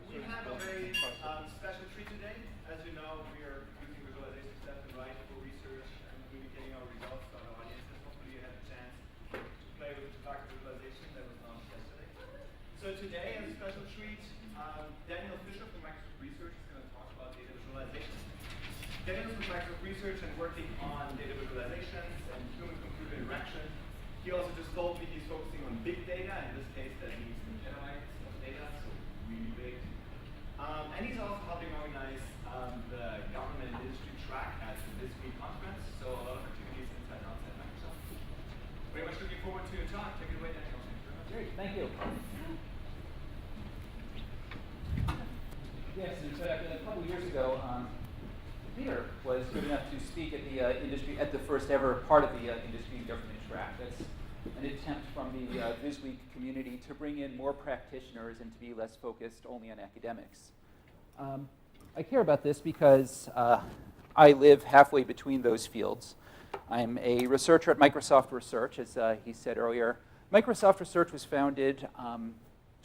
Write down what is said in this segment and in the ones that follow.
We have a very special treat today. As you know, we are using visualization left and right for research and communicating our results to our audiences. Hopefully you had a chance to play with the factor visualization that was launched yesterday. So today, as a special treat, Danyel from Microsoft Research is going to talk about data visualization. Danyel's from Microsoft Research and working on data visualizations and human-computer interaction. He also just told me he's focusing on big data. In this case, that means petabytes of data, so really big. And he's also helping organize the government and industry track at the this week conference. So a lot of activities inside and outside Microsoft. Very much looking forward to your talk. Take it away, Daniel. Great, thank you. Yes, in fact, a couple years ago, Peter was good enough to speak at the at the first ever part of the industry government track. That's an attempt from the VisWeek community to bring in more practitioners and to be less focused only on academics. I care about this because I live halfway between those fields. I'm a researcher at Microsoft Research, as he said earlier. Microsoft Research was founded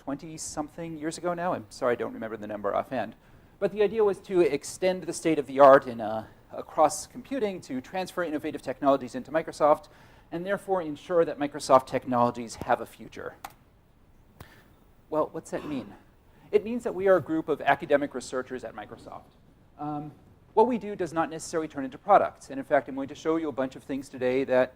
20-something years ago now. I'm sorry, I don't remember the number offhand. But the idea was to extend the state of the art in across computing to transfer innovative technologies into Microsoft and therefore ensure that Microsoft technologies have a future. Well, what's that mean? It means that we are a group of academic researchers at Microsoft. What we do does not necessarily turn into products. And in fact, I'm going to show you a bunch of things today that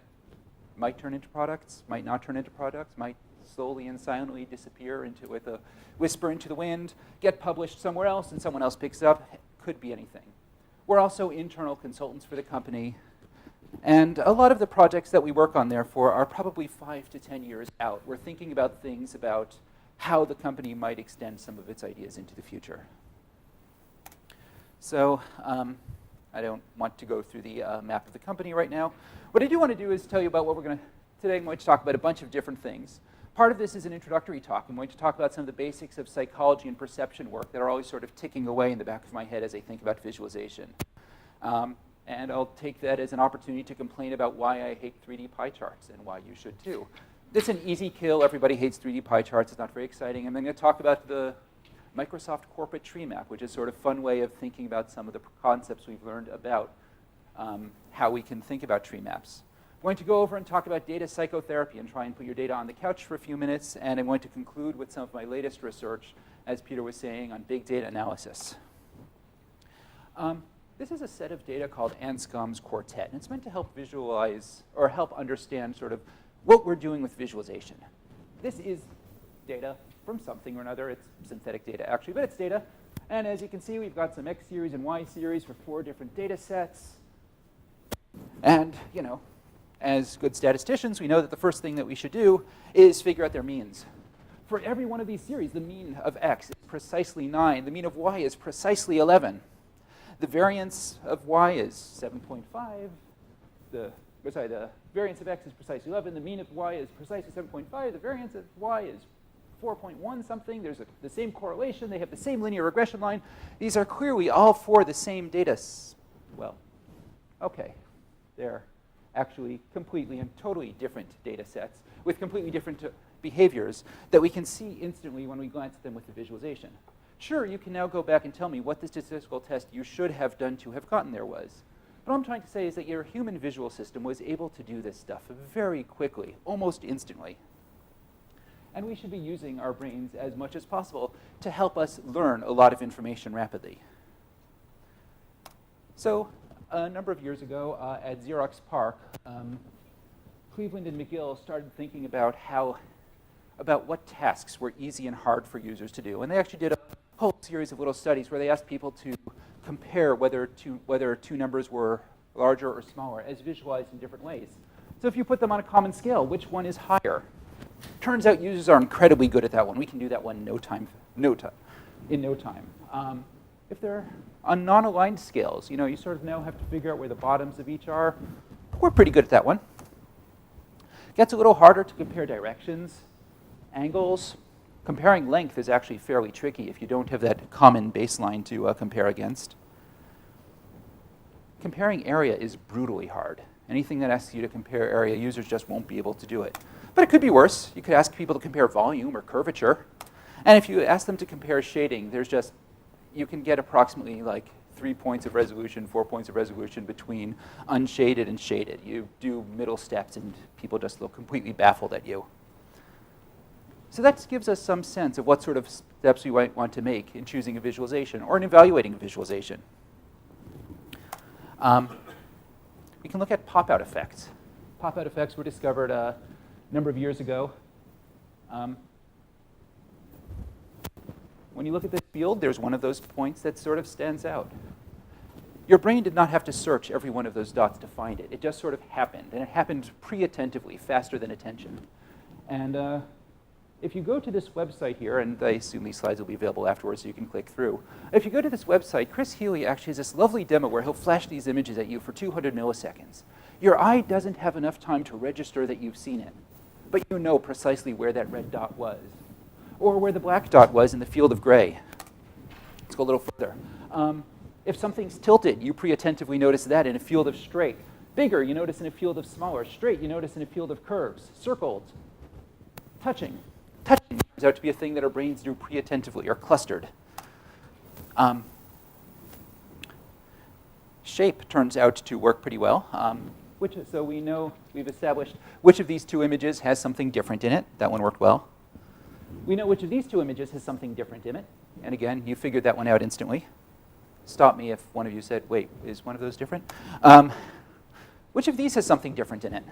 might turn into products, might not turn into products, might slowly and silently disappear into with a whisper into the wind, get published somewhere else, and someone else picks it up. Could be anything. We're also internal consultants for the company. And a lot of the projects that we work on, therefore, are probably 5 to 10 years out. We're thinking about things about how the company might extend some of its ideas into the future. So I don't want to go through the map of the company right now. What I do want to do is tell you about what we're going to, today I'm going to talk about a bunch of different things. Part of this is an introductory talk. I'm going to talk about some of the basics of psychology and perception work that are always sort of ticking away in the back of my head as I think about visualization. And I'll take that as an opportunity to complain about why I hate 3D pie charts and why you should too. This is an easy kill. Everybody hates 3D pie charts. It's not very exciting. And then I'm going to talk about the Microsoft corporate tree map, which is sort of a fun way of thinking about some of the concepts we've learned about how we can think about tree maps. I'm going to go over and talk about data psychotherapy and try and put your data on the couch for a few minutes. And I'm going to conclude with some of my latest research, as Peter was saying, on big data analysis. This is a set of data called Anscombe's Quartet. And it's meant to help visualize or help understand sort of what we're doing with visualization. This is data from something or another. It's synthetic data, actually, but it's data. And as you can see, we've got some X series and Y series for 4 different data sets. And, you know, as good statisticians, we know that the first thing that we should do is figure out their means. For every one of these series, the mean of X is precisely 9. The mean of Y is precisely 11. The variance of Y is 7.5. The variance of X is precisely 11. The mean of Y is precisely 7.5. The variance of Y is 4.1 something. There's the same correlation. They have the same linear regression line. These are clearly all for the same data. Well, okay. They're actually completely and totally different data sets with completely different behaviors that we can see instantly when we glance at them with the visualization. Sure, you can now go back and tell me what the statistical test you should have done to have gotten there was. But what I'm trying to say is that your human visual system was able to do this stuff very quickly, almost instantly. And we should be using our brains as much as possible to help us learn a lot of information rapidly. So a number of years ago at Xerox PARC, Cleveland and McGill started thinking about what tasks were easy and hard for users to do. And they actually did a whole series of little studies where they asked people to compare whether two numbers were larger or smaller as visualized in different ways. So if you put them on a common scale, which one is higher? Turns out users are incredibly good at that one. We can do that one in no time. If they're on non-aligned scales, you sort of now have to figure out where the bottoms of each are. We're pretty good at that one. Gets a little harder to compare directions, angles. Comparing length is actually fairly tricky if you don't have that common baseline to compare against. Comparing area is brutally hard. Anything that asks you to compare area, users just won't be able to do it. But it could be worse. You could ask people to compare volume or curvature. And if you ask them to compare shading, you can get approximately like 3 points of resolution, 4 points of resolution between unshaded and shaded. You do middle steps and people just look completely baffled at you. So that gives us some sense of what sort of steps we might want to make in choosing a visualization or in evaluating a visualization. We can look at pop-out effects. Pop-out effects were discovered a number of years ago. When you look at this field, there's one of those points that sort of stands out. Your brain did not have to search every one of those dots to find it. It just sort of happened, and it happened pre-attentively, faster than attention. And if you go to this website here, and I assume these slides will be available afterwards so you can click through. If you go to this website, Chris Healy actually has this lovely demo where he'll flash these images at you for 200 milliseconds. Your eye doesn't have enough time to register that you've seen it, but you know precisely where that red dot was, or where the black dot was in the field of gray. Let's go a little further. If something's tilted, you pre-attentively notice that in a field of straight. Bigger, you notice in a field of smaller. Straight, you notice in a field of curves. Circled. Touching. Touching turns out to be a thing that our brains do pre-attentively, or clustered. Shape turns out to work pretty well. So we know, we've established which of these two images has something different in it. That one worked well. We know which of these two images has something different in it. And again, you figured that one out instantly. Stop me if one of you said, wait, is one of those different? Which of these has something different in it?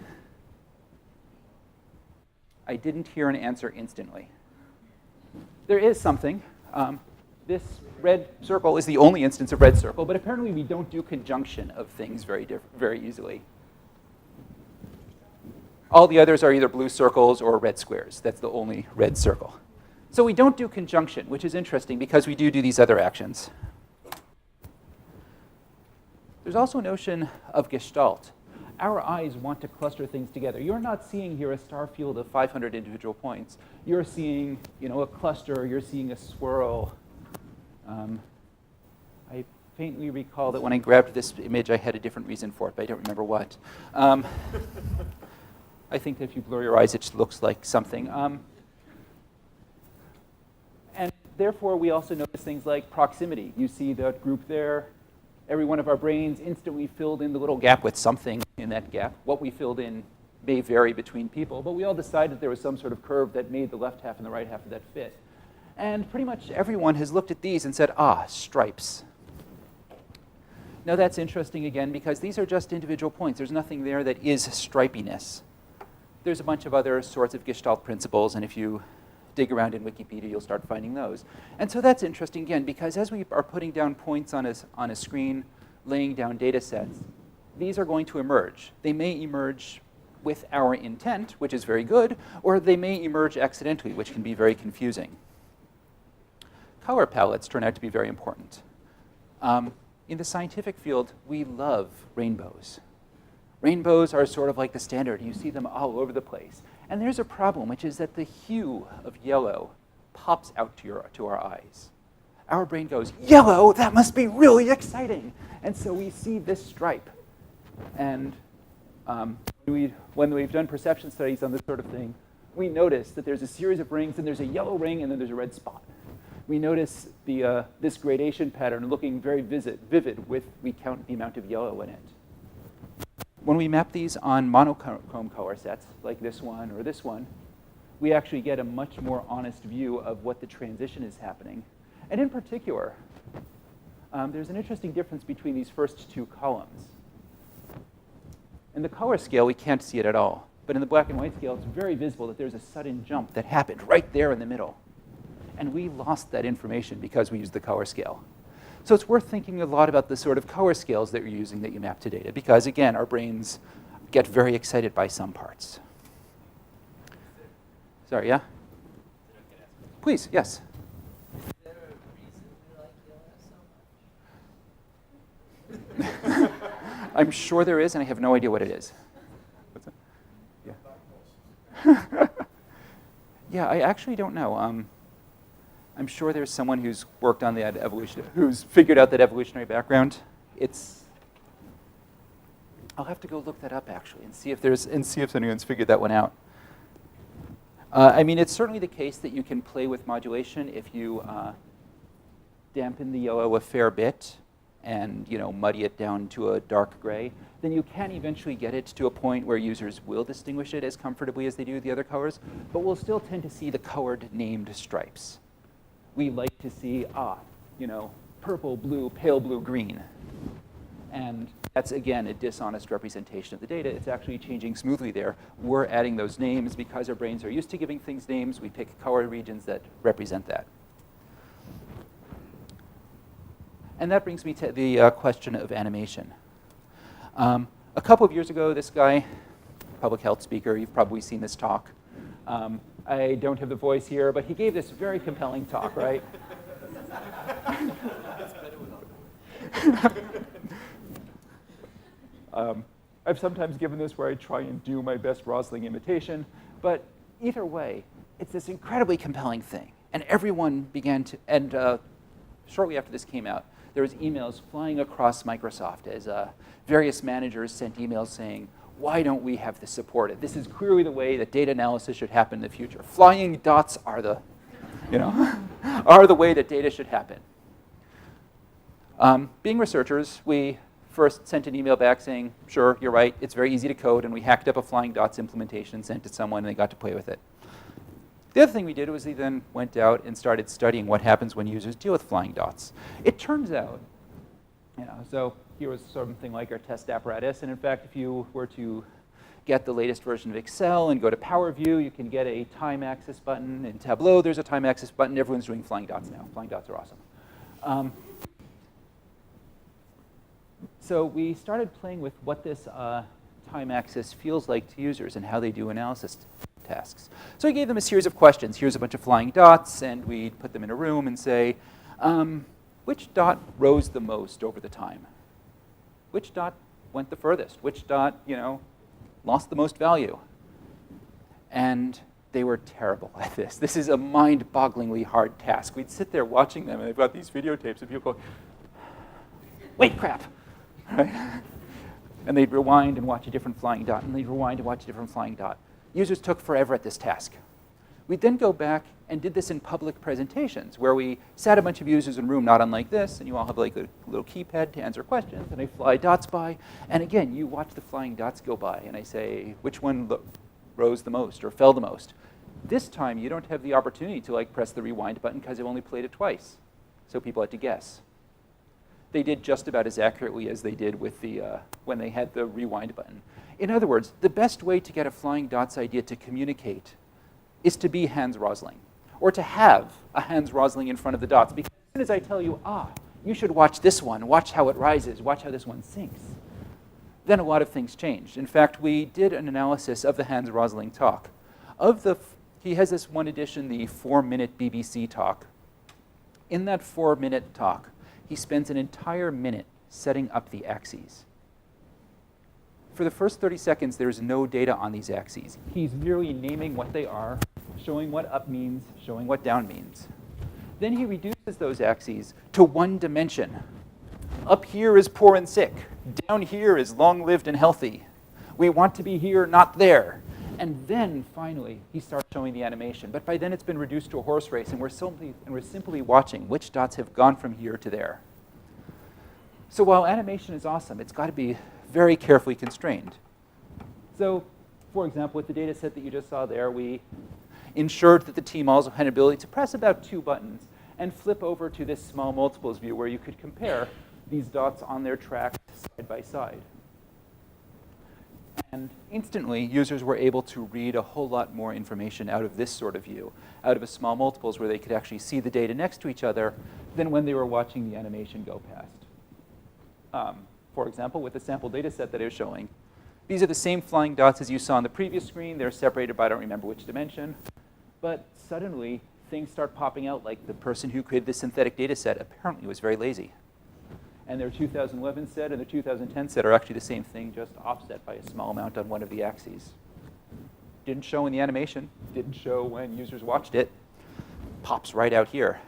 I didn't hear an answer instantly. There is something. This red circle is the only instance of red circle, but apparently we don't do conjunction of things very easily. All the others are either blue circles or red squares. That's the only red circle. So we don't do conjunction, which is interesting because we do these other actions. There's also a notion of gestalt. Our eyes want to cluster things together. You're not seeing here a star field of 500 individual points. You're seeing, a cluster. You're seeing a swirl. I faintly recall that when I grabbed this image, I had a different reason for it, but I don't remember what. I think that if you blur your eyes, it looks like something. And therefore, we also notice things like proximity. You see the group there. Every one of our brains instantly filled in the little gap with something in that gap. What we filled in may vary between people, but we all decided there was some sort of curve that made the left half and the right half of that fit. And pretty much everyone has looked at these and said, stripes. Now that's interesting again because these are just individual points. There's nothing there that is stripiness. There's a bunch of other sorts of Gestalt principles, and if you dig around in Wikipedia, you'll start finding those. And so that's interesting, again, because as we are putting down points on a screen, laying down data sets, these are going to emerge. They may emerge with our intent, which is very good, or they may emerge accidentally, which can be very confusing. Color palettes turn out to be very important. In the scientific field, we love rainbows. Rainbows are sort of like the standard. You see them all over the place. And there's a problem, which is that the hue of yellow pops out to our eyes. Our brain goes, yellow, that must be really exciting. And so we see this stripe. And when we've done perception studies on this sort of thing, we notice that there's a series of rings, and there's a yellow ring, and then there's a red spot. We notice this gradation pattern looking very vivid we count the amount of yellow in it. When we map these on monochrome color sets, like this one or this one, we actually get a much more honest view of what the transition is happening. And in particular, there's an interesting difference between these first two columns. In the color scale, we can't see it at all. But in the black and white scale, it's very visible that there's a sudden jump that happened right there in the middle. And we lost that information because we used the color scale. So it's worth thinking a lot about the sort of color scales that you're using that you map to data, because again, our brains get very excited by some parts. Sorry, yeah? Please, yes. Is there a reason you like yellow so much? I'm sure there is, and I have no idea what it is. What's that? Yeah. Yeah, I actually don't know. I'm sure there's someone who's worked on that evolution, who's figured out that evolutionary background. I'll have to go look that up actually and see if anyone's figured that one out. I mean, it's certainly the case that you can play with modulation if you dampen the yellow a fair bit and muddy it down to a dark gray. Then you can eventually get it to a point where users will distinguish it as comfortably as they do the other colors, but we'll still tend to see the colored named stripes. We like to see, purple, blue, pale blue, green. And that's, again, a dishonest representation of the data. It's actually changing smoothly there. We're adding those names because our brains are used to giving things names. We pick color regions that represent that. And that brings me to the question of animation. A couple of years ago, this guy, public health speaker, you've probably seen this talk. I don't have the voice here, but he gave this very compelling talk, right? I've sometimes given this where I try and do my best Rosling imitation, but either way, it's this incredibly compelling thing. And everyone began to, and shortly after this came out, there was emails flying across Microsoft as various managers sent emails saying, why don't we have this supported? This is clearly the way that data analysis should happen in the future. Flying dots are the, are the way that data should happen. Being researchers, we first sent an email back saying, sure, you're right, it's very easy to code, and we hacked up a flying dots implementation, sent it to someone, and they got to play with it. The other thing we did was we then went out and started studying what happens when users deal with flying dots. It turns out, so here was something like our test apparatus, and in fact, if you were to get the latest version of Excel and go to Power View, you can get a time axis button. In Tableau, there's a time axis button. Everyone's doing flying dots now. Flying dots are awesome. So we started playing with what this time axis feels like to users and how they do analysis tasks. So we gave them a series of questions. Here's a bunch of flying dots, and we put them in a room and say, which dot rose the most over the time? Which dot went the furthest? Which dot, lost the most value? And they were terrible at this. This is a mind-bogglingly hard task. We'd sit there watching them, and they've got these videotapes of people going, wait, crap. Right? And they'd rewind and watch a different flying dot, and they'd rewind and watch a different flying dot. Users took forever at this task. We'd then go back and did this in public presentations, where we sat a bunch of users in a room not unlike this, and you all have like a little keypad to answer questions, and I fly dots by. And again, you watch the flying dots go by, and I say, which one rose the most or fell the most? This time, you don't have the opportunity to press the rewind button because I've only played it twice. So people had to guess. They did just about as accurately as they did with the when they had the rewind button. In other words, the best way to get a flying dots idea to communicate is to be Hans Rosling, or to have a Hans Rosling in front of the dots. Because as soon as I tell you, you should watch this one, watch how it rises, watch how this one sinks, then a lot of things changed. In fact, we did an analysis of the Hans Rosling talk. He has this one edition, the 4-minute BBC talk. In that 4-minute talk, he spends an entire minute setting up the axes. For the first 30 seconds, there's no data on these axes. He's merely naming what they are, showing what up means, showing what down means. Then he reduces those axes to one dimension. Up here is poor and sick. Down here is long-lived and healthy. We want to be here, not there. And then, finally, he starts showing the animation. But by then, it's been reduced to a horse race, and we're simply watching which dots have gone from here to there. So while animation is awesome, it's got to be very carefully constrained. So, for example, with the data set that you just saw there, we ensured that the team also had an ability to press about 2 buttons and flip over to this small multiples view where you could compare these dots on their track side by side. And instantly, users were able to read a whole lot more information out of this sort of view, out of a small multiples where they could actually see the data next to each other than when they were watching the animation go past. For example, with the sample data set that I was showing, these are the same flying dots as you saw on the previous screen. They're separated by I don't remember which dimension. But suddenly, things start popping out like the person who created this synthetic data set apparently was very lazy. And their 2011 set and their 2010 set are actually the same thing, just offset by a small amount on one of the axes. Didn't show in the animation. Didn't show when users watched it. Pops right out here.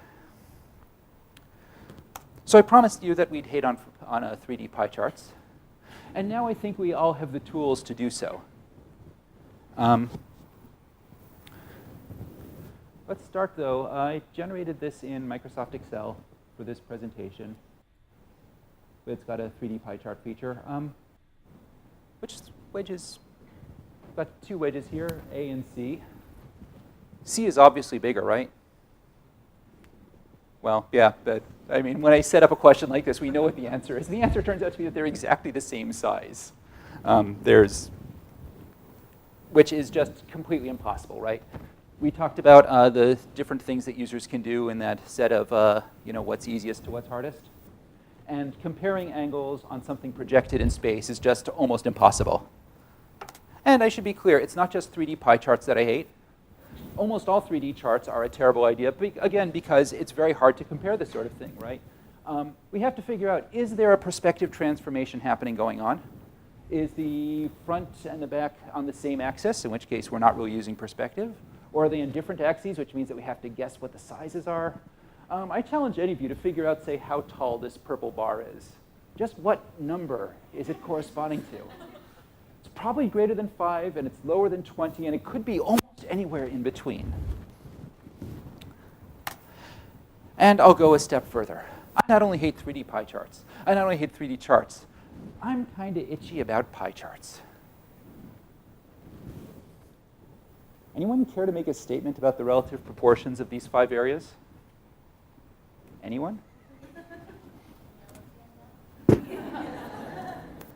So I promised you that we'd hate on 3D pie charts. And now I think we all have the tools to do so. let's start, though. I generated this in Microsoft Excel for this presentation. It's got a 3D pie chart feature. Which wedges? Got two wedges here, A and C. C is obviously bigger, right? Well, yeah, but I mean, when I set up a question like this, we know what the answer is. The answer turns out to be that they're exactly the same size. Which is just completely impossible, right? We talked about the different things that users can do in that set of, what's easiest to what's hardest. And comparing angles on something projected in space is just almost impossible. And I should be clear, it's not just 3D pie charts that I hate. Almost all 3D charts are a terrible idea, again, because it's very hard to compare this sort of thing, right? We have to figure out, is there a perspective transformation happening going on? Is the front and the back on the same axis, in which case we're not really using perspective? Or are they in different axes, which means that we have to guess what the sizes are? I challenge any of you to figure out, say, how tall this purple bar is. Just what number is it corresponding to? It's probably greater than 5, and it's lower than 20, and it could be almost anywhere in between. And I'll go a step further. I not only hate 3D pie charts, I not only hate 3D charts, I'm kind of itchy about pie charts. Anyone care to make a statement about the relative proportions of these 5 areas? Anyone?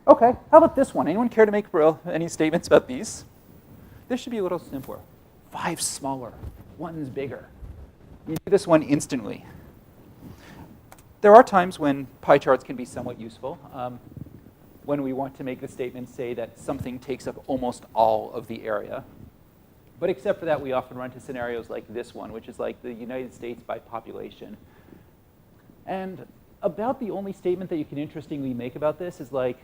Okay, how about this one? Anyone care to make any statements about these? This should be a little simpler. 5 smaller, 1's bigger. You do this one instantly. There are times when pie charts can be somewhat useful. When we want to make the statement say that something takes up almost all of the area. But except for that, we often run into scenarios like this one, which is like the United States by population. And about the only statement that you can interestingly make about this is like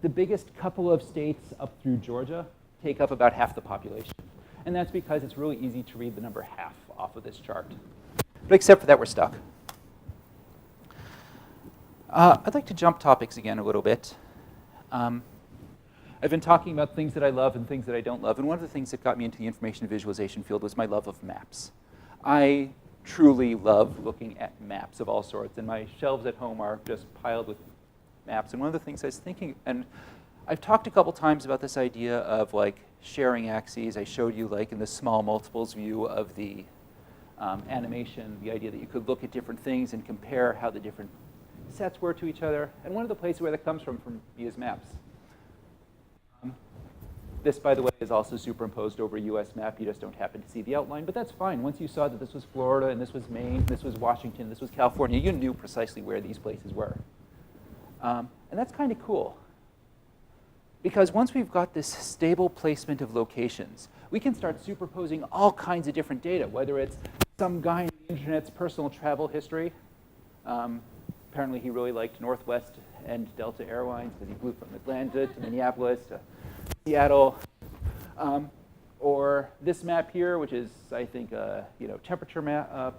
the biggest couple of states up through Georgia take up about half the population. And that's because it's really easy to read the number half off of this chart. But except for that, we're stuck. I'd like to jump topics again a little bit. I've been talking about things that I love and things that I don't love. And one of the things that got me into the information visualization field was my love of maps. I truly love looking at maps of all sorts. And my shelves at home are just piled with maps. And one of the things I was thinking, and I've talked a couple times about this idea of like sharing axes. I showed you like in the small multiples view of the animation, the idea that you could look at different things and compare how the different sets were to each other. And one of the places where that comes from me is maps. This, by the way, is also superimposed over a US map. You just don't happen to see the outline, but that's fine. Once you saw that this was Florida, and this was Maine, this was Washington, this was California, you knew precisely where these places were. And that's kind of cool. Because once we've got this stable placement of locations, we can start superposing all kinds of different data, whether it's some guy on the internet's personal travel history. Apparently, he really liked Northwest and Delta Airlines because he flew from Atlanta to Minneapolis to Seattle. Or this map here, which is, I think, temperature map,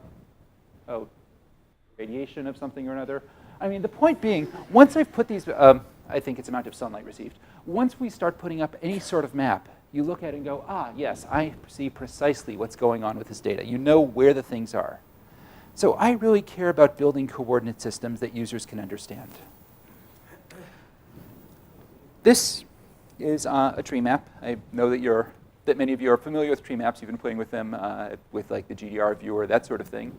radiation of something or another. I mean, the point being, once I've put these, I think it's amount of sunlight received. Once we start putting up any sort of map, you look at it and go, yes, I see precisely what's going on with this data. You know where the things are. So I really care about building coordinate systems that users can understand. This is a tree map. I know that many of you are familiar with tree maps. You've been playing with them with like the GDR viewer, that sort of thing.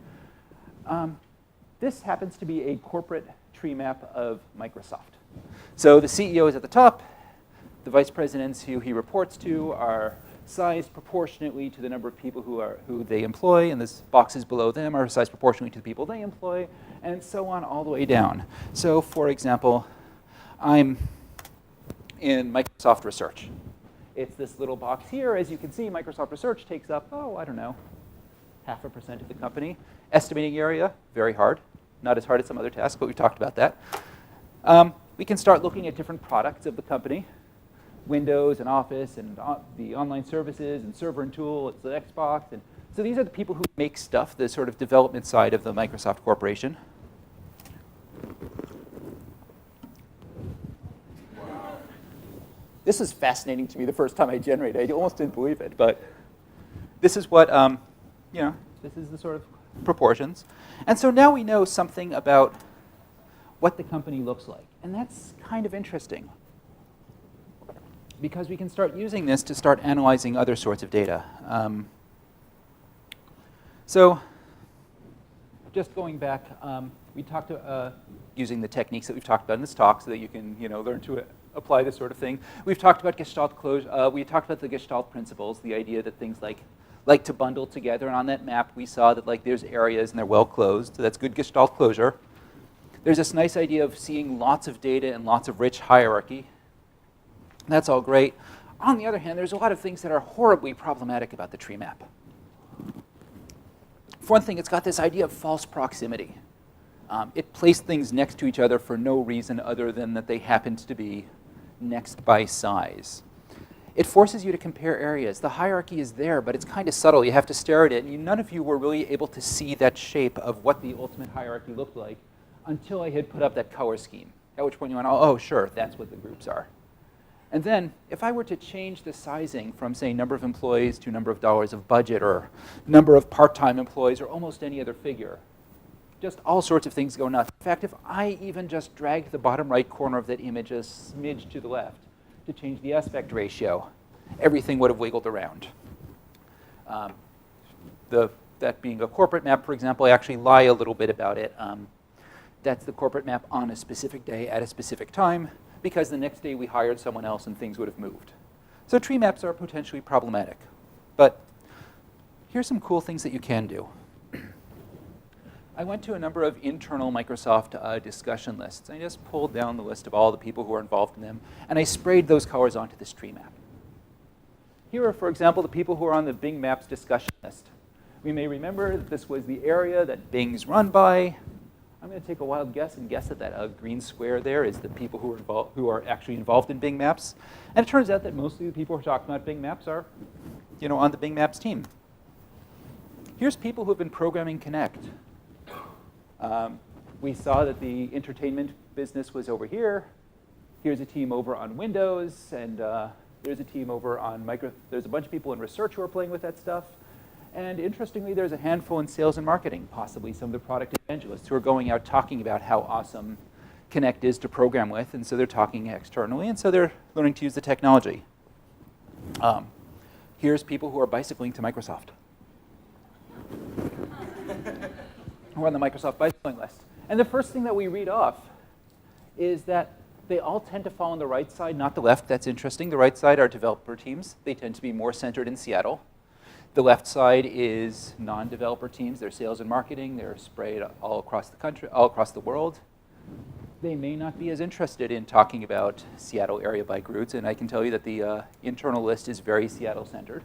This happens to be a corporate tree map of Microsoft. So the CEO is at the top. The vice presidents who he reports to are sized proportionately to the number of people who they employ, and the boxes below them are sized proportionally to the people they employ, and so on all the way down. So, for example, I'm in Microsoft Research. It's this little box here. As you can see, Microsoft Research takes up, 0.5% of the company. Estimating area, very hard. Not as hard as some other tasks, but we talked about that. We can start looking at different products of the company. Windows and Office and the online services and server and tool, it's the Xbox. And so these are the people who make stuff, the sort of development side of the Microsoft Corporation. This is fascinating to me the first time I generated it. I almost didn't believe it, but this is what this is the sort of proportions. And so now we know something about what the company looks like. And that's kind of interesting, because we can start using this to start analyzing other sorts of data. So just going back, we talked to, using the techniques that we've talked about in this talk so that you can learn to apply this sort of thing. We've talked about Gestalt closure. We talked about the Gestalt principles, the idea that things like to bundle together. And on that map, we saw that there's areas and they're well closed. So that's good Gestalt closure. There's this nice idea of seeing lots of data and lots of rich hierarchy. That's all great. On the other hand, there's a lot of things that are horribly problematic about the tree map. For one thing, it's got this idea of false proximity. It placed things next to each other for no reason other than that they happened to be next by size. It forces you to compare areas. The hierarchy is there, but it's kind of subtle. You have to stare at it. And none of you were really able to see that shape of what the ultimate hierarchy looked like until I had put up that color scheme, at which point you went, oh, sure, that's what the groups are. And then if I were to change the sizing from, say, number of employees to number of dollars of budget or number of part-time employees or almost any other figure, just all sorts of things go nuts. In fact, if I even just dragged the bottom right corner of that image a smidge to the left to change the aspect ratio, everything would have wiggled around. That being a corporate map, for example, I actually lie a little bit about it. That's the corporate map on a specific day at a specific time, because the next day we hired someone else and things would have moved. So tree maps are potentially problematic. But here's some cool things that you can do. I went to a number of internal Microsoft discussion lists. I just pulled down the list of all the people who are involved in them, and I sprayed those colors onto this tree map. Here are, for example, the people who are on the Bing Maps discussion list. We may remember that this was the area that Bing's run by. I'm going to take a wild guess and guess that that green square there is the people who are actually involved in Bing Maps. And it turns out that mostly the people who are talking about Bing Maps are on the Bing Maps team. Here's people who have been programming Connect. We saw that the entertainment business was over here. Here's a team over on Windows, and there's a team over on There's a bunch of people in research who are playing with that stuff. And interestingly, there's a handful in sales and marketing, possibly some of the product evangelists who are going out talking about how awesome Connect is to program with. And so they're talking externally, and so they're learning to use the technology. Here's people who are bicycling to Microsoft. Who are on the Microsoft bicycling list. And the first thing that we read off is that they all tend to fall on the right side, not the left. That's interesting. The right side are developer teams. They tend to be more centered in Seattle. The left side is non-developer teams. They're sales and marketing. They're sprayed all across the country, all across the world. They may not be as interested in talking about Seattle area bike routes, and I can tell you that the internal list is very Seattle-centered.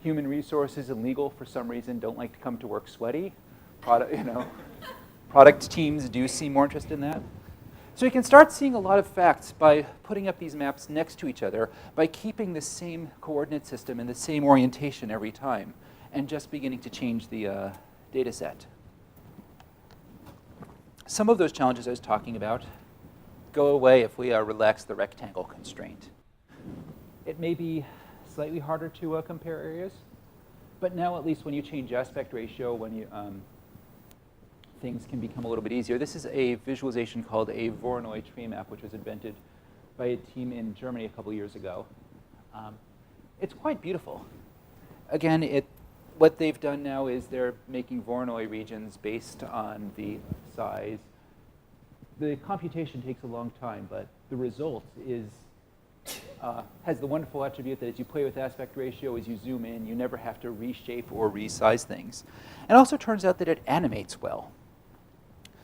Human resources and legal, for some reason, don't like to come to work sweaty. Product teams do seem more interested in that. So you can start seeing a lot of facts by putting up these maps next to each other, by keeping the same coordinate system and the same orientation every time, and just beginning to change the data set. Some of those challenges I was talking about go away if we relax the rectangle constraint. It may be slightly harder to compare areas, but now at least when you change aspect ratio, when you things can become a little bit easier. This is a visualization called a Voronoi tree map, which was invented by a team in Germany a couple years ago. It's quite beautiful. Again, what they've done now is they're making Voronoi regions based on the size. The computation takes a long time, but the result has the wonderful attribute that as you play with aspect ratio, as you zoom in, you never have to reshape or resize things. And it also turns out that it animates well.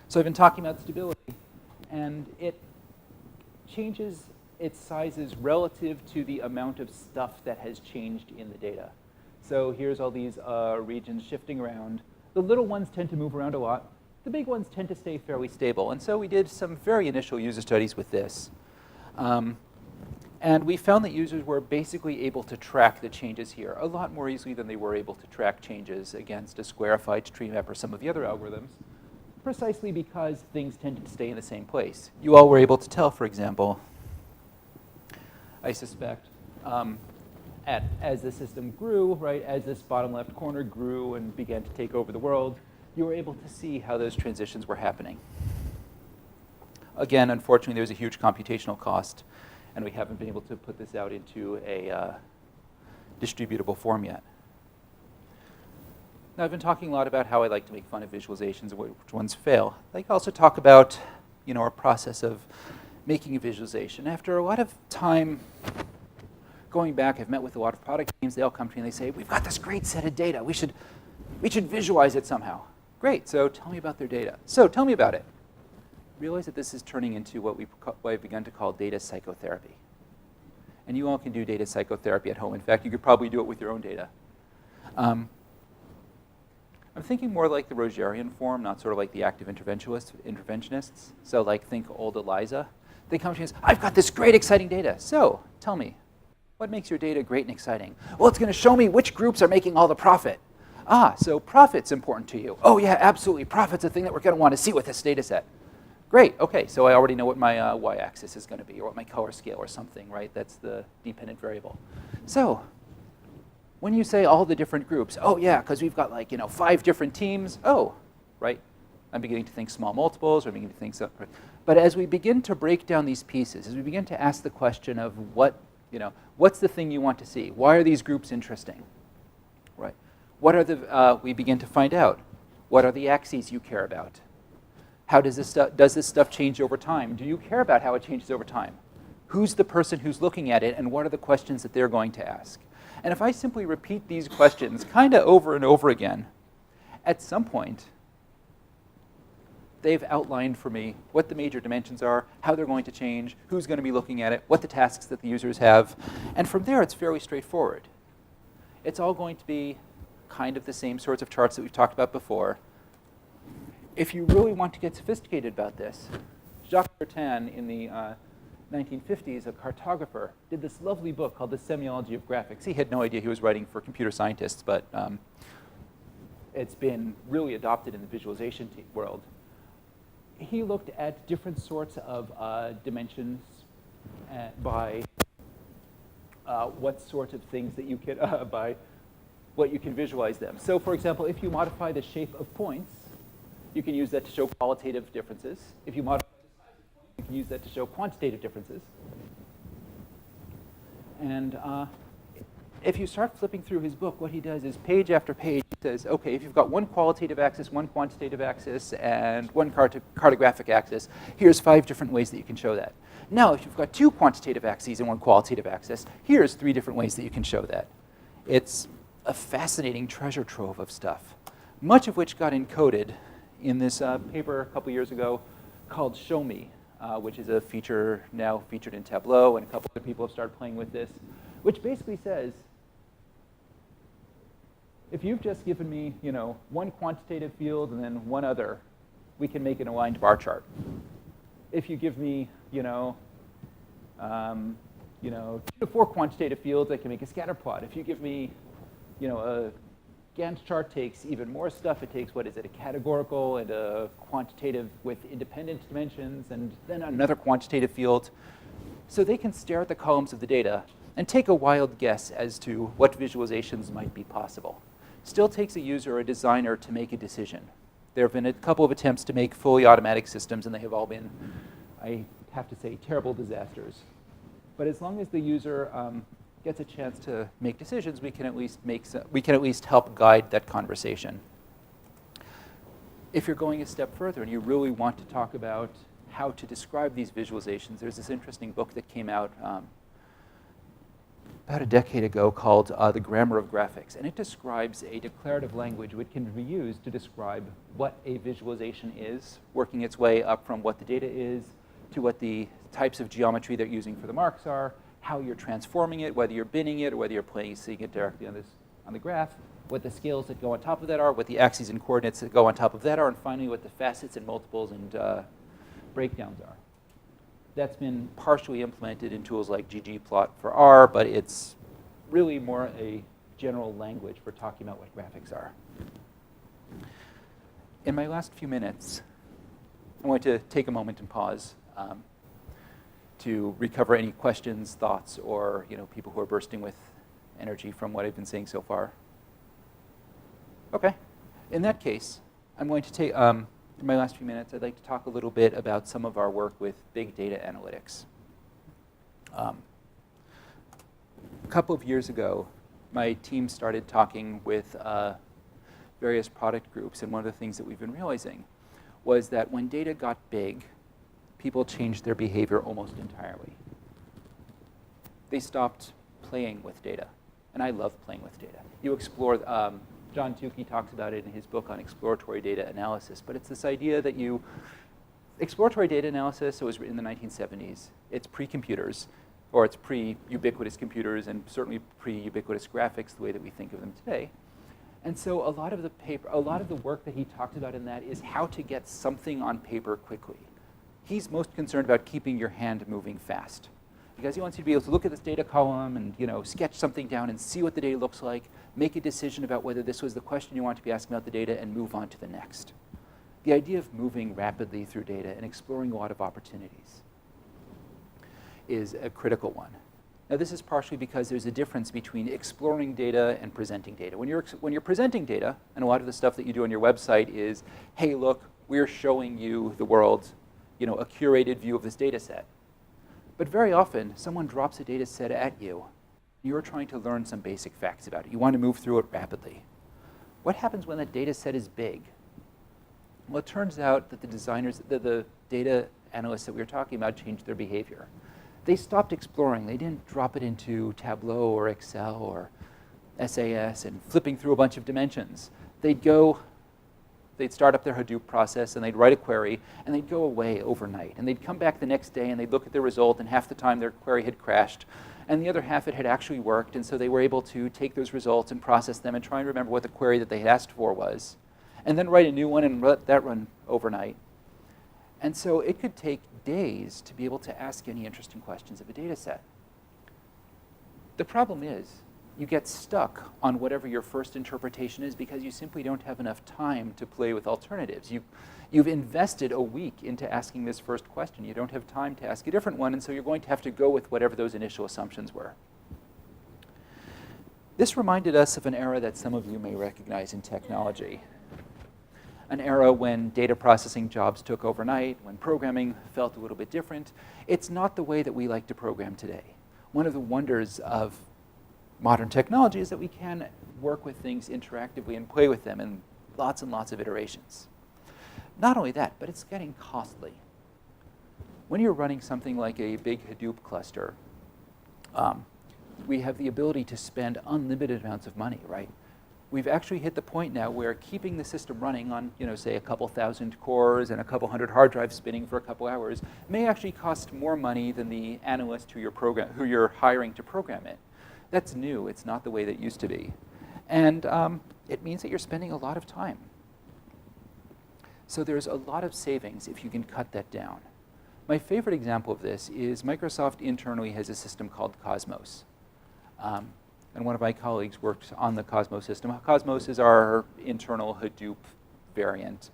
So I've been talking about stability, and it changes its sizes relative to the amount of stuff that has changed in the data. So here's all these regions shifting around. The little ones tend to move around a lot. The big ones tend to stay fairly stable. And so we did some very initial user studies with this. And we found that users were basically able to track the changes here a lot more easily than they were able to track changes against a squarified tree map or some of the other algorithms, precisely because things tended to stay in the same place. You all were able to tell, for example, I suspect, as the system grew, right, as this bottom left corner grew and began to take over the world, you were able to see how those transitions were happening. Again, unfortunately, there's a huge computational cost, and we haven't been able to put this out into a distributable form yet. Now, I've been talking a lot about how I like to make fun of visualizations and which ones fail. I like to also talk about, our process of making a visualization. After a lot of time going back, I've met with a lot of product teams. They all come to me and they say, "We've got this great set of data. We should visualize it somehow." Great. So tell me about their data. So tell me about it. Realize that this is turning into what I've begun to call data psychotherapy. And you all can do data psychotherapy at home. In fact, you could probably do it with your own data. I'm thinking more like the Rogerian form, not sort of like the active interventionists. So like think old Eliza. They come to me and say, "I've got this great, exciting data. So tell me, what makes your data great and exciting?" "Well, it's going to show me which groups are making all the profit." "Ah, so profit's important to you." "Oh, yeah, absolutely. Profit's a thing that we're going to want to see with this data set." Great. OK, so I already know what my y-axis is going to be, or what my color scale or something, right? That's the dependent variable. So when you say all the different groups, "Oh, yeah, because we've got like 5 different teams." Oh, right. I'm beginning to think small multiples, or I'm beginning to think so. But as we begin to break down these pieces, as we begin to ask the question of what's the thing you want to see? Why are these groups interesting? Right. What are we begin to find out. What are the axes you care about? How does this stuff change over time? Do you care about how it changes over time? Who's the person who's looking at it, and what are the questions that they're going to ask? And if I simply repeat these questions kind of over and over again, at some point, they've outlined for me what the major dimensions are, how they're going to change, who's going to be looking at it, what the tasks that the users have. And from there, it's fairly straightforward. It's all going to be kind of the same sorts of charts that we've talked about before. If you really want to get sophisticated about this, Jacques Bertin in the 1950s, a cartographer, did this lovely book called The Semiology of Graphics. He had no idea he was writing for computer scientists, but it's been really adopted in the visualization world. He looked at different sorts of dimensions by what sorts of things that you can, by what you can visualize them. So for example, if you modify the shape of points, you can use that to show qualitative differences. If you modify the size of points, you can use that to show quantitative differences. And if you start flipping through his book, what he does is page after page, he says, OK, if you've got one qualitative axis, one quantitative axis, and one cartographic axis, here's 5 different ways that you can show that. Now, if you've got 2 quantitative axes and 1 qualitative axis, here's 3 different ways that you can show that. It's a fascinating treasure trove of stuff, much of which got encoded in this paper a couple years ago called Show Me, which is a feature now featured in Tableau, and a couple other people have started playing with this, which basically says, if you've just given me, one quantitative field and then one other, we can make an aligned bar chart. If you give me, 2 to 4 quantitative fields, I can make a scatter plot. If you give me, a Gantt chart takes even more stuff. It takes, a categorical and a quantitative with independent dimensions, and then another quantitative field. So they can stare at the columns of the data and take a wild guess as to what visualizations might be possible. Still takes a user or a designer to make a decision. There have been a couple of attempts to make fully automatic systems, and they have all been, I have to say, terrible disasters. But as long as the user gets a chance to make decisions, we can at least help guide that conversation. If you're going a step further and you really want to talk about how to describe these visualizations, there's this interesting book that came out about a decade ago called The Grammar of Graphics. And it describes a declarative language which can be used to describe what a visualization is, working its way up from what the data is to what the types of geometry they're using for the marks are, how you're transforming it, whether you're binning it or whether you're placing it directly on the graph, what the scales that go on top of that are, what the axes and coordinates that go on top of that are, and finally what the facets and multiples and breakdowns are. That's been partially implemented in tools like ggplot for R, but it's really more a general language for talking about what graphics are. In my last few minutes, I want to take a moment and pause to recover any questions, thoughts, or people who are bursting with energy from what I've been saying so far? Okay. In that case, I'm going to take, in my last few minutes, I'd like to talk a little bit about some of our work with big data analytics. A couple of years ago, my team started talking with various product groups, and one of the things that we've been realizing was that when data got big, people changed their behavior almost entirely. They stopped playing with data, and I love playing with data. You explore, John Tukey talks about it in his book on exploratory data analysis, but it's this idea that exploratory data analysis, it was written in the 1970s, it's pre-computers, or it's pre-ubiquitous computers, and certainly pre-ubiquitous graphics, the way that we think of them today. And so a lot of the work that he talked about in that is how to get something on paper quickly. He's most concerned about keeping your hand moving fast, because he wants you to be able to look at this data column and sketch something down and see what the data looks like, make a decision about whether this was the question you want to be asking about the data, and move on to the next. The idea of moving rapidly through data and exploring a lot of opportunities is a critical one. Now, this is partially because there's a difference between exploring data and presenting data. When you're presenting data, and a lot of the stuff that you do on your website is, hey, look, we're showing you the world, a curated view of this data set. But very often, someone drops a data set at you. You're trying to learn some basic facts about it. You want to move through it rapidly. What happens when that data set is big? Well, it turns out that the data analysts that we were talking about changed their behavior. They stopped exploring. They didn't drop it into Tableau or Excel or SAS and flipping through a bunch of dimensions. They'd start up their Hadoop process, and they'd write a query, and they'd go away overnight. And they'd come back the next day, and they'd look at the result, and half the time their query had crashed, and the other half it had actually worked, and so they were able to take those results and process them and try and remember what the query that they had asked for was, and then write a new one and let that run overnight. And so it could take days to be able to ask any interesting questions of a data set. The problem is, you get stuck on whatever your first interpretation is because you simply don't have enough time to play with alternatives. You've invested a week into asking this first question. You don't have time to ask a different one, and so you're going to have to go with whatever those initial assumptions were. This reminded us of an era that some of you may recognize in technology. An era when data processing jobs took overnight, when programming felt a little bit different. It's not the way that we like to program today. One of the wonders of modern technology is that we can work with things interactively and play with them in lots and lots of iterations. Not only that, but it's getting costly. When you're running something like a big Hadoop cluster, we have the ability to spend unlimited amounts of money, right? We've actually hit the point now where keeping the system running on, say a couple thousand cores and a couple hundred hard drives spinning for a couple hours may actually cost more money than the analyst who you're hiring to program it. That's new. It's not the way that it used to be. And it means that you're spending a lot of time. So there's a lot of savings if you can cut that down. My favorite example of this is Microsoft internally has a system called Cosmos. And one of my colleagues worked on the Cosmos system. Cosmos is our internal Hadoop variant.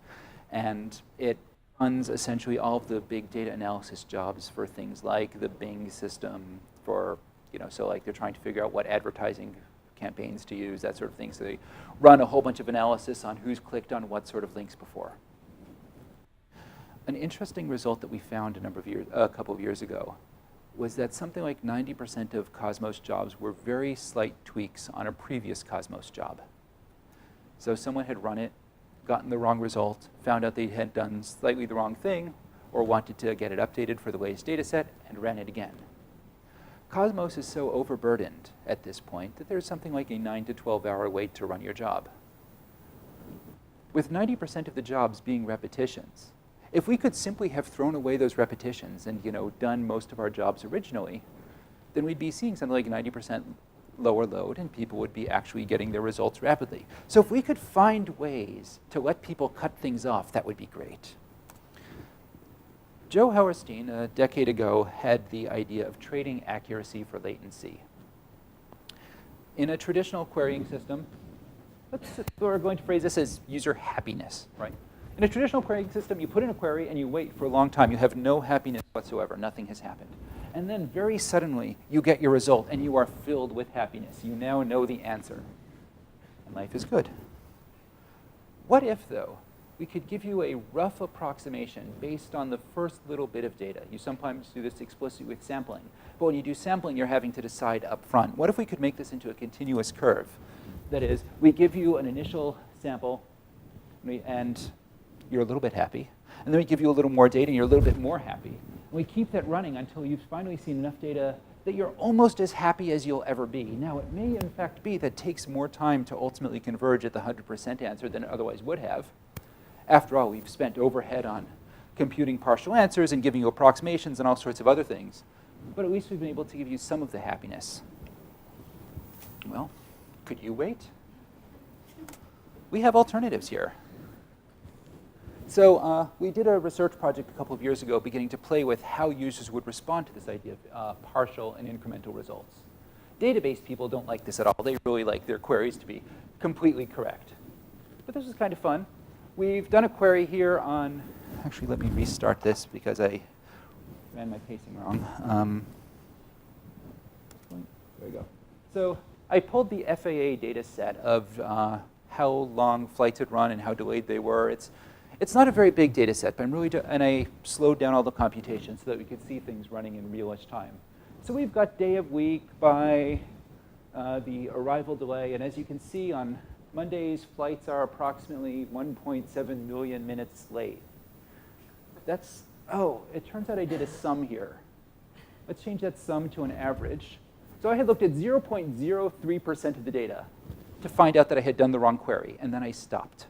And it runs essentially all of the big data analysis jobs for things like the Bing system for, so like they're trying to figure out what advertising campaigns to use, that sort of thing. So they run a whole bunch of analysis on who's clicked on what sort of links before. An interesting result that we found a couple of years ago was that something like 90% of Cosmos jobs were very slight tweaks on a previous Cosmos job. So someone had run it, gotten the wrong result, found out they had done slightly the wrong thing, or wanted to get it updated for the latest data set, and ran it again. Cosmos is so overburdened at this point that there's something like a 9 to 12 hour wait to run your job. With 90% of the jobs being repetitions, if we could simply have thrown away those repetitions and done most of our jobs originally, then we'd be seeing something like 90% lower load, and people would be actually getting their results rapidly. So if we could find ways to let people cut things off, that would be great. Joe Hauerstein, a decade ago, had the idea of trading accuracy for latency. In a traditional querying system, we're going to phrase this as user happiness, right? In a traditional querying system, you put in a query and you wait for a long time. You have no happiness whatsoever. Nothing has happened. And then very suddenly, you get your result, and you are filled with happiness. You now know the answer. And life is good. What if, though, we could give you a rough approximation based on the first little bit of data? You sometimes do this explicitly with sampling. But when you do sampling, you're having to decide up front. What if we could make this into a continuous curve? That is, we give you an initial sample, and you're a little bit happy. And then we give you a little more data, and you're a little bit more happy. And we keep that running until you've finally seen enough data that you're almost as happy as you'll ever be. Now, it may in fact be that it takes more time to ultimately converge at the 100% answer than it otherwise would have. After all, we've spent overhead on computing partial answers and giving you approximations and all sorts of other things. But at least we've been able to give you some of the happiness. Well, could you wait? We have alternatives here. So we did a research project a couple of years ago beginning to play with how users would respond to this idea of partial and incremental results. Database people don't like this at all. They really like their queries to be completely correct. But this is kind of fun. We've done a query here on, actually let me restart this because I ran my pacing wrong. There we go. So I pulled the FAA data set of how long flights had run and how delayed they were. It's not a very big data set, but and I slowed down all the computations so that we could see things running in real-ish time. So we've got day of week by the arrival delay, and as you can see on Mondays, flights are approximately 1.7 million minutes late. It turns out I did a sum here. Let's change that sum to an average. So I had looked at 0.03% of the data to find out that I had done the wrong query, and then I stopped.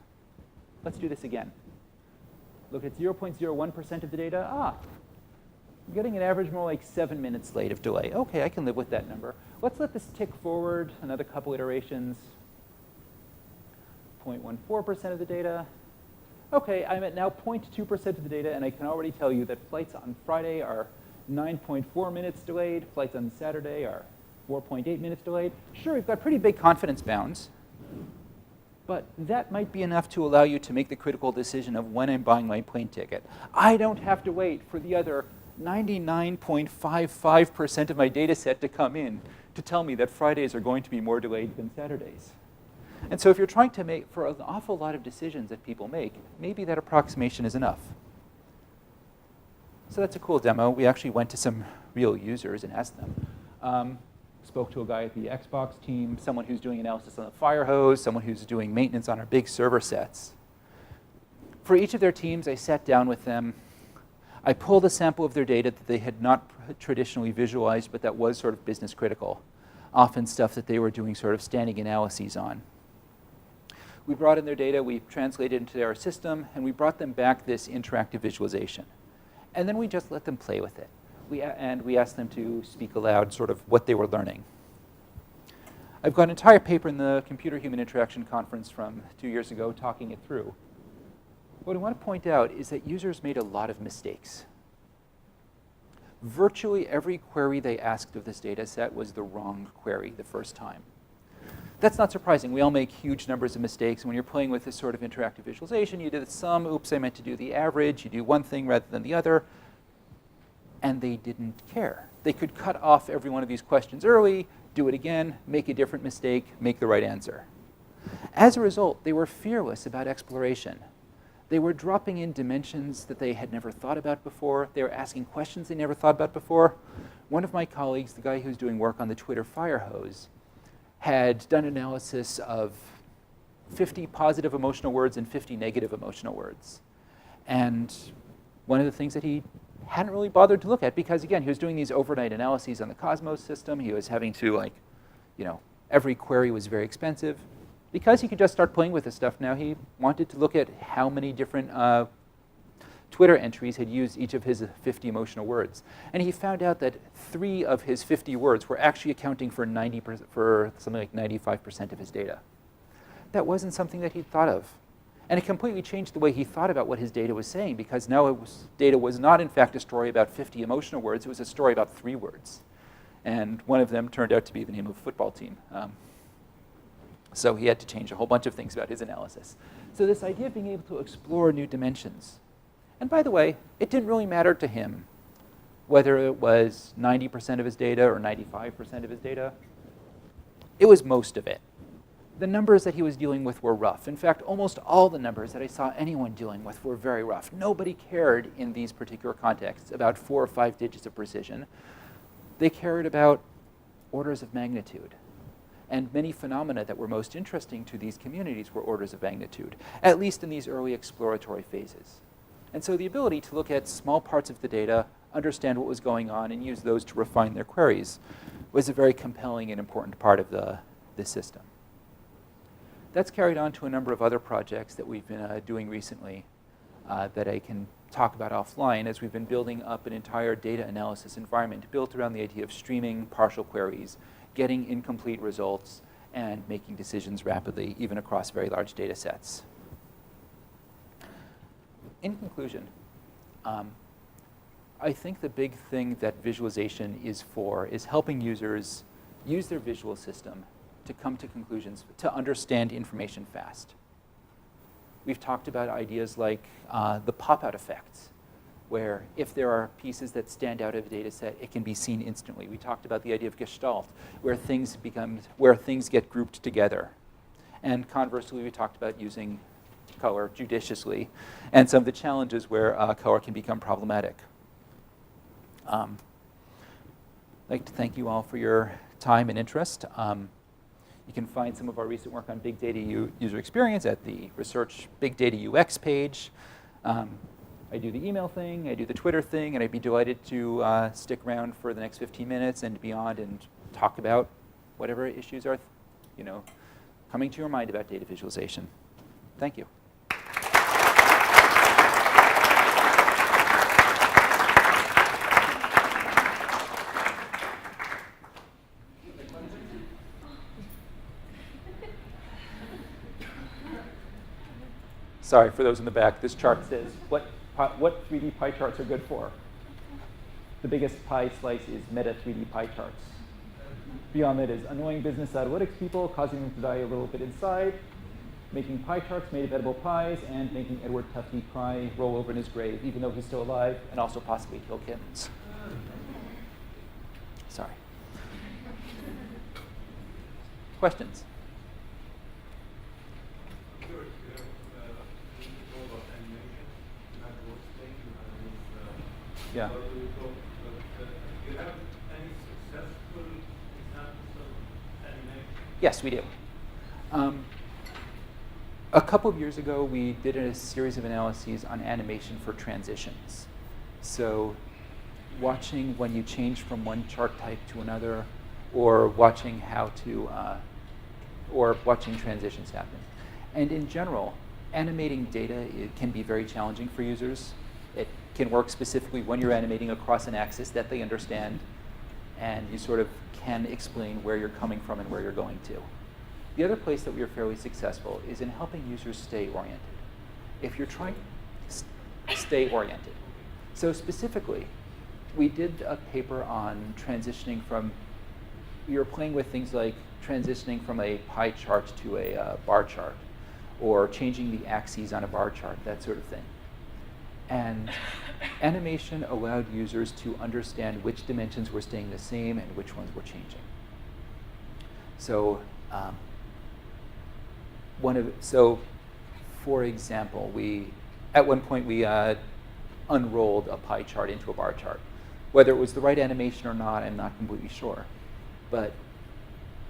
Let's do this again. Look at 0.01% of the data. I'm getting an average more like 7 minutes late of delay. OK, I can live with that number. Let's let this tick forward another couple iterations. 0.14% of the data. OK, I'm at now 0.2% of the data, and I can already tell you that flights on Friday are 9.4 minutes delayed. Flights on Saturday are 4.8 minutes delayed. Sure, we've got pretty big confidence bounds. But that might be enough to allow you to make the critical decision of when I'm buying my plane ticket. I don't have to wait for the other 99.55% of my data set to come in to tell me that Fridays are going to be more delayed than Saturdays. And so if you're trying to make, for an awful lot of decisions that people make, maybe that approximation is enough. So that's a cool demo. We actually went to some real users and asked them. Spoke to a guy at the Xbox team, someone who's doing analysis on the fire hose, someone who's doing maintenance on our big server sets. For each of their teams, I sat down with them. I pulled a sample of their data that they had not traditionally visualized, but that was sort of business critical, often stuff that they were doing sort of standing analyses on. We brought in their data, we translated it into our system, and we brought them back this interactive visualization. And then we just let them play with it. And we asked them to speak aloud sort of what they were learning. I've got an entire paper in the Computer Human Interaction Conference from 2 years ago talking it through. What I want to point out is that users made a lot of mistakes. Virtually every query they asked of this data set was the wrong query the first time. That's not surprising. We all make huge numbers of mistakes. And when you're playing with this sort of interactive visualization, you do the sum. Oops, I meant to do the average. You do one thing rather than the other. And they didn't care. They could cut off every one of these questions early, do it again, make a different mistake, make the right answer. As a result, they were fearless about exploration. They were dropping in dimensions that they had never thought about before. They were asking questions they never thought about before. One of my colleagues, the guy who's doing work on the Twitter fire hose, had done analysis of 50 positive emotional words and 50 negative emotional words. And one of the things that he hadn't really bothered to look at, because again, he was doing these overnight analyses on the Cosmos system. He was having to, every query was very expensive. Because he could just start playing with this stuff now, he wanted to look at how many different Twitter entries had used each of his 50 emotional words. And he found out that 3 of his 50 words were actually accounting for something like 95% of his data. That wasn't something that he'd thought of. And it completely changed the way he thought about what his data was saying, because now data was not, in fact, a story about 50 emotional words. It was a story about 3 words. And one of them turned out to be the name of a football team. So he had to change a whole bunch of things about his analysis. So this idea of being able to explore new dimensions. And by the way, it didn't really matter to him whether it was 90% of his data or 95% of his data, it was most of it. The numbers that he was dealing with were rough. In fact, almost all the numbers that I saw anyone dealing with were very rough. Nobody cared in these particular contexts about 4 or 5 digits of precision. They cared about orders of magnitude. And many phenomena that were most interesting to these communities were orders of magnitude, at least in these early exploratory phases. And so the ability to look at small parts of the data, understand what was going on, and use those to refine their queries was a very compelling and important part of the system. That's carried on to a number of other projects that we've been doing recently that I can talk about offline, as we've been building up an entire data analysis environment built around the idea of streaming partial queries, getting incomplete results, and making decisions rapidly, even across very large data sets. In conclusion, I think the big thing that visualization is for is helping users use their visual system to come to conclusions, to understand information fast. We've talked about ideas like the pop-out effects, where if there are pieces that stand out of a data set, it can be seen instantly. We talked about the idea of gestalt, where things get grouped together. And conversely, we talked about using color judiciously, and some of the challenges where color can become problematic. I'd like to thank you all for your time and interest. You can find some of our recent work on big data user experience at the Research Big Data UX page. I do the email thing, I do the Twitter thing, and I'd be delighted to stick around for the next 15 minutes and beyond and talk about whatever issues are, coming to your mind about data visualization. Thank you. Sorry, for those in the back, this chart says what 3D pie charts are good for. The biggest pie slice is meta 3D pie charts. Beyond that is annoying business analytics people, causing them to die a little bit inside, making pie charts made of edible pies, and making Edward Tufte cry, roll over in his grave, even though he's still alive, and also possibly kill kittens. Sorry. Questions? Yeah. Do you have any successful examples of animation? Yes, we do. A couple of years ago, we did a series of analyses on animation for transitions. So watching when you change from one chart type to another, or watching watching transitions happen. And in general, animating data can be very challenging for users. It can work specifically when you're animating across an axis that they understand, and you sort of can explain where you're coming from and where you're going to. The other place that we are fairly successful is in helping users stay oriented. If you're trying to stay oriented. So specifically, we did a paper on transitioning from, we were playing with things like transitioning from a pie chart to a bar chart, or changing the axes on a bar chart, that sort of thing. And animation allowed users to understand which dimensions were staying the same and which ones were changing. So, for example, at one point we unrolled a pie chart into a bar chart. Whether it was the right animation or not, I'm not completely sure. But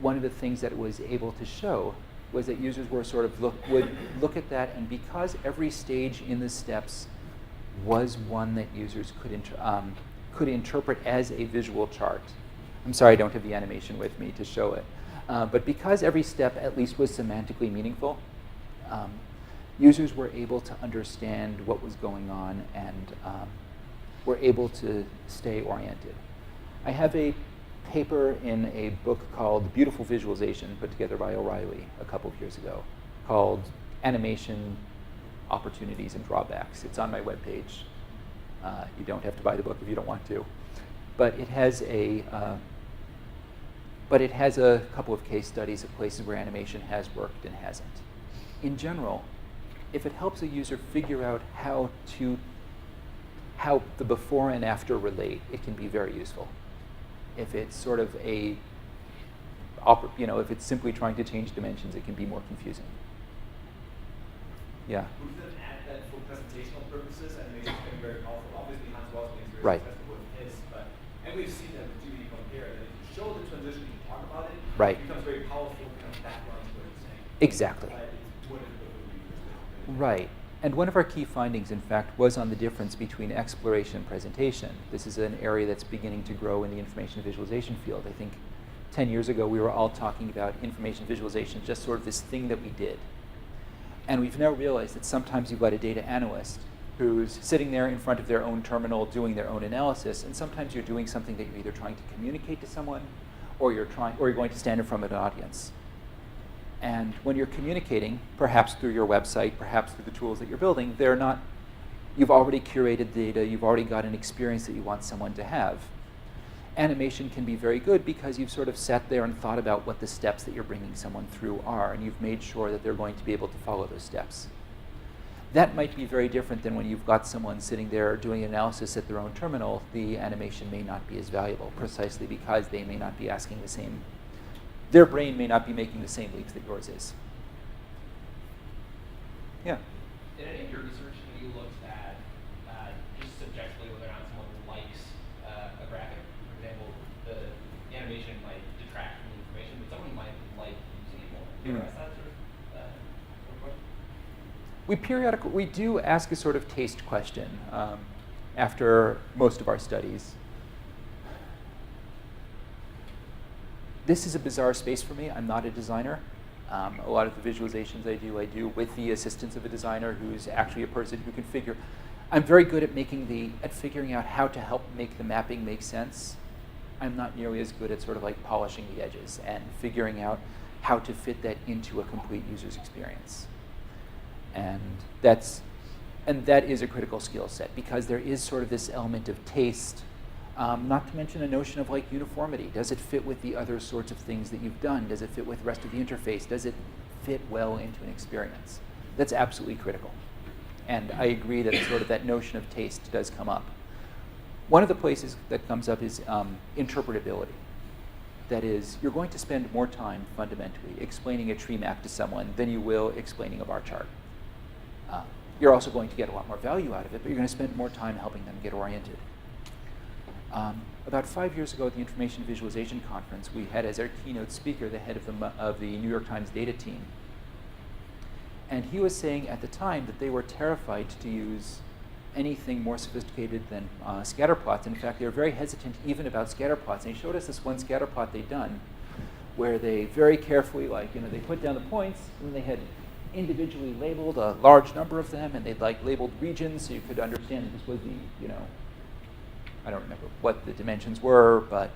one of the things that it was able to show was that users were would look at that, and because every stage in the steps was one that users could interpret as a visual chart. I'm sorry I don't have the animation with me to show it. But because every step at least was semantically meaningful, users were able to understand what was going on and were able to stay oriented. I have a paper in a book called Beautiful Visualization, put together by O'Reilly a couple of years ago, called Animation Opportunities and Drawbacks. It's on my webpage. You don't have to buy the book if you don't want to. But it has a couple of case studies of places where animation has worked and hasn't. In general, if it helps a user figure out how to how the before and after relate, it can be very useful. If it's sort of if it's simply trying to change dimensions, it can be more confusing. Yeah. Would you then add that for presentational purposes, animation can be very powerful? Obviously, Hans Rosling is very Right. successful with his, and we've seen that with DVD Compare, that if you show the transition, you talk about it, Right. it becomes very powerful, becomes background to what you're saying. Exactly. But it's more difficult for the users. Right. And one of our key findings, in fact, was on the difference between exploration and presentation. This is an area that's beginning to grow in the information visualization field. I think 10 years ago, we were all talking about information visualization, just sort of this thing that we did. And we've now realized that sometimes you've got a data analyst who's sitting there in front of their own terminal doing their own analysis, and sometimes you're doing something that you're either trying to communicate to someone or you're going to stand in front of an audience. And when you're communicating, perhaps through your website, perhaps through the tools that you're building, you've already curated data, you've already got an experience that you want someone to have. Animation can be very good because you've sort of sat there and thought about what the steps that you're bringing someone through are, and you've made sure that they're going to be able to follow those steps. That might be very different than when you've got someone sitting there doing analysis at their own terminal. The animation may not be as valuable, precisely because they may not be asking the same, their brain may not be making the same leaps that yours is. Yeah? In any of your research, have you looked at just subjectively whether or not someone likes a graphic? For example, the animation might detract from the information, but someone might like using it more. Do you ever ask that sort of question? We do ask a sort of taste question after most of our studies. This is a bizarre space for me. I'm not a designer. A lot of the visualizations I do with the assistance of a designer who's actually a person who can figure. I'm very good at figuring out how to help make the mapping make sense. I'm not nearly as good at sort of like polishing the edges and figuring out how to fit that into a complete user's experience. And that is a critical skill set because there is sort of this element of taste. Not to mention a notion of like uniformity. Does it fit with the other sorts of things that you've done? Does it fit with the rest of the interface? Does it fit well into an experience? That's absolutely critical. And I agree that sort of that notion of taste does come up. One of the places that comes up is interpretability. That is, you're going to spend more time fundamentally explaining a tree map to someone than you will explaining a bar chart. You're also going to get a lot more value out of it, but you're going to spend more time helping them get oriented. About 5 years ago at the Information Visualization Conference, we had as our keynote speaker the head of the New York Times data team. And he was saying at the time that they were terrified to use anything more sophisticated than scatter plots. In fact, they were very hesitant even about scatter plots. And he showed us this one scatter plot they'd done where they very carefully, they put down the points, and they had individually labeled a large number of them, and they'd labeled regions so you could understand that this was the, I don't remember what the dimensions were, but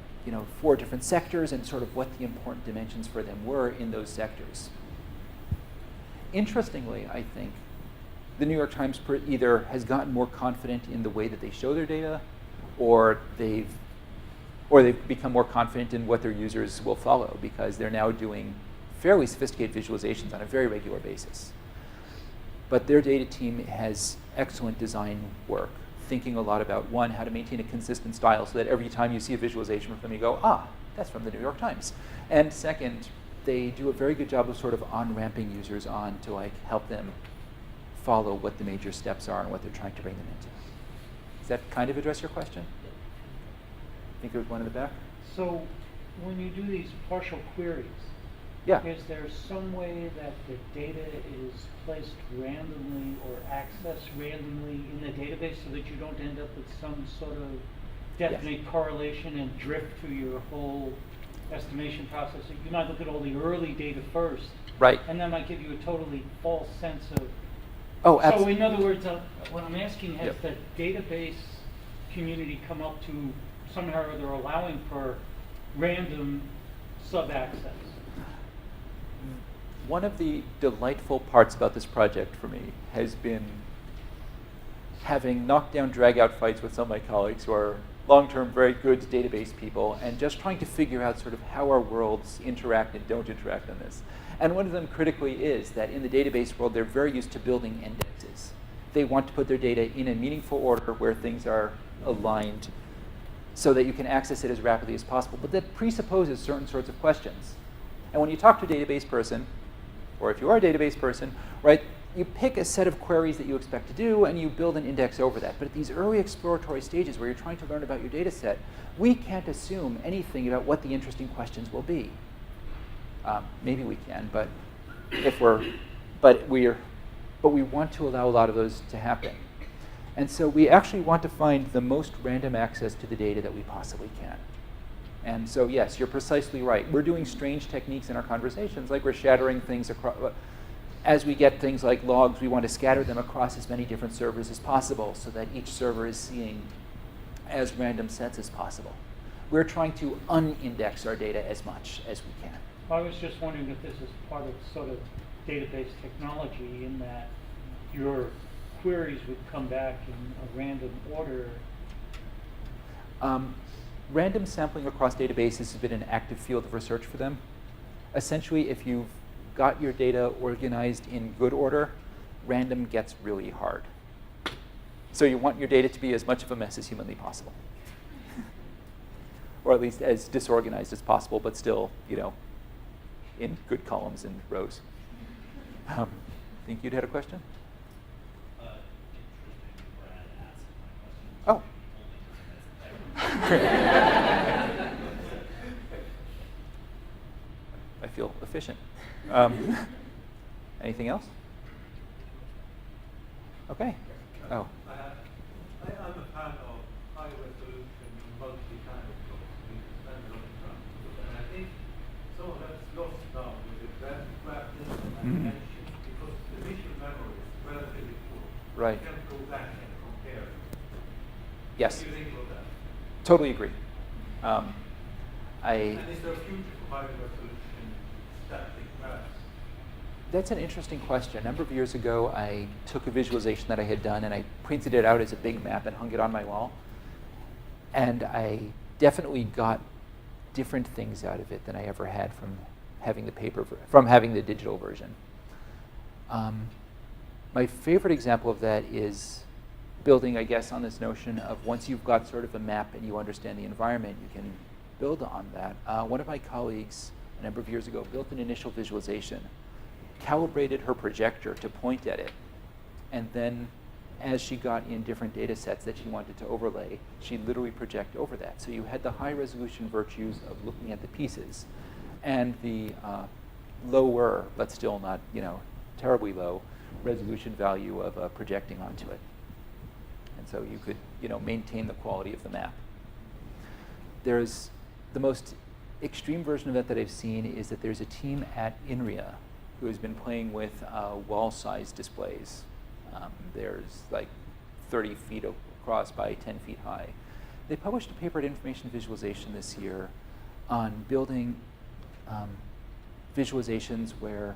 4 different sectors and sort of what the important dimensions for them were in those sectors. Interestingly, I think the New York Times either has gotten more confident in the way that they show their data, or they've become more confident in what their users will follow because they're now doing fairly sophisticated visualizations on a very regular basis. But their data team has excellent design work, thinking a lot about, one, how to maintain a consistent style so that every time you see a visualization from them, you go, that's from the New York Times. And second, they do a very good job of sort of on-ramping users on to help them follow what the major steps are and what they're trying to bring them into. Does that kind of address your question? I think there was one in the back. So when you do these partial queries, Yeah. is there some way that the data is placed randomly or accessed randomly in the database so that you don't end up with some sort of definite correlation and drift through your whole estimation process? You might look at all the early data first, Right. and that might give you a totally false sense of. Oh, So absolutely. in other words, what I'm asking, has Yep. the database community come up to somehow or other allowing for random sub-access? One of the delightful parts about this project for me has been having knockdown, drag-out fights with some of my colleagues who are long-term, very good database people, and just trying to figure out sort of how our worlds interact and don't interact on this. And one of them critically is that in the database world, they're very used to building indexes. they want to put their data in a meaningful order where things are aligned so that you can access it as rapidly as possible. But that presupposes certain sorts of questions. And when you talk to a database person, or if you are a database person, right, you pick a set of queries that you expect to do, and you build an index over that. But at these early exploratory stages where you're trying to learn about your data set, we can't assume anything about what the interesting questions will be. Maybe we can, but we want to allow a lot of those to happen. And so we actually want to find the most random access to the data that we possibly can. And so yes, you're precisely right. We're doing strange techniques in our conversations, like we're shattering things across. As we get things like logs, we want to scatter them across as many different servers as possible so that each server is seeing as random sets as possible. We're trying to unindex our data as much as we can. I was just wondering if this is part of sort of database technology in that your queries would come back in a random order. Random sampling across databases has been an active field of research for them. Essentially, if you've got your data organized in good order, random gets really hard. So you want your data to be as much of a mess as humanly possible. Or at least as disorganized as possible, but still, in good columns and rows. Think you'd had a question? Interesting, Brad asked my question. Oh. I feel efficient. Anything else? Okay. Oh. I'm a fan of high resolution, multi-channel standalone transfer, and I think some of that's lost now with the graph dimension because the visual memory is relatively full. Right. You can't go back and compare. Yes. What do you think about that? Totally agree. And is there a future for high resolution static graphs? That's an interesting question. A number of years ago, I took a visualization that I had done and I printed it out as a big map and hung it on my wall. And I definitely got different things out of it than I ever had from having the digital version. My favorite example of that is building, I guess, on this notion of once you've got sort of a map and you understand the environment, you can build on that. One of my colleagues a number of years ago built an initial visualization, calibrated her projector to point at it, and then as she got in different data sets that she wanted to overlay, she'd literally project over that. So you had the high resolution virtues of looking at the pieces and the lower, but still not terribly low, resolution value of projecting onto it. And so you could maintain the quality of the map. There's the most extreme version of that I've seen is that there's a team at INRIA who has been playing with wall-sized displays. There's like 30 feet across by 10 feet high. They published a paper at Information Visualization this year on building visualizations where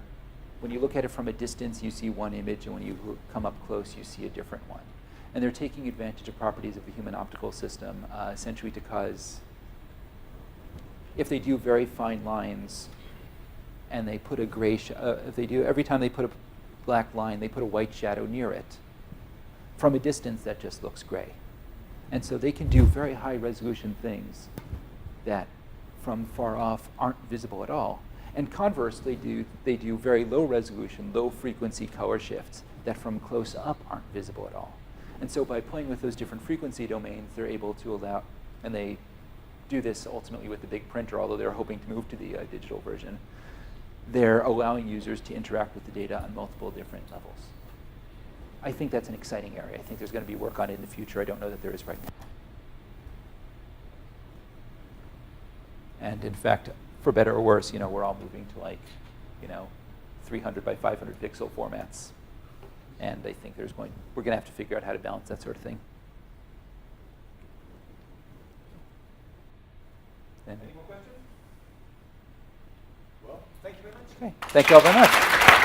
when you look at it from a distance, you see one image, and when you come up close, you see a different one. And they're taking advantage of properties of the human optical system, essentially to cause, if they do very fine lines, and they put a gray, every time they put a black line, they put a white shadow near it. From a distance, that just looks gray. And so they can do very high resolution things that from far off aren't visible at all. And conversely, they do very low resolution, low frequency color shifts that from close up aren't visible at all. And so by playing with those different frequency domains, they're able to allow, and they do this ultimately with the big printer, although they're hoping to move to the digital version. They're allowing users to interact with the data on multiple different levels. I think that's an exciting area. I think there's going to be work on it in the future. I don't know that there is right now. And in fact, for better or worse, we're all moving to 300 by 500 pixel formats. And I think we're going to have to figure out how to balance that sort of thing. Any more questions? Well, thank you very much. Okay. Thank you all very much.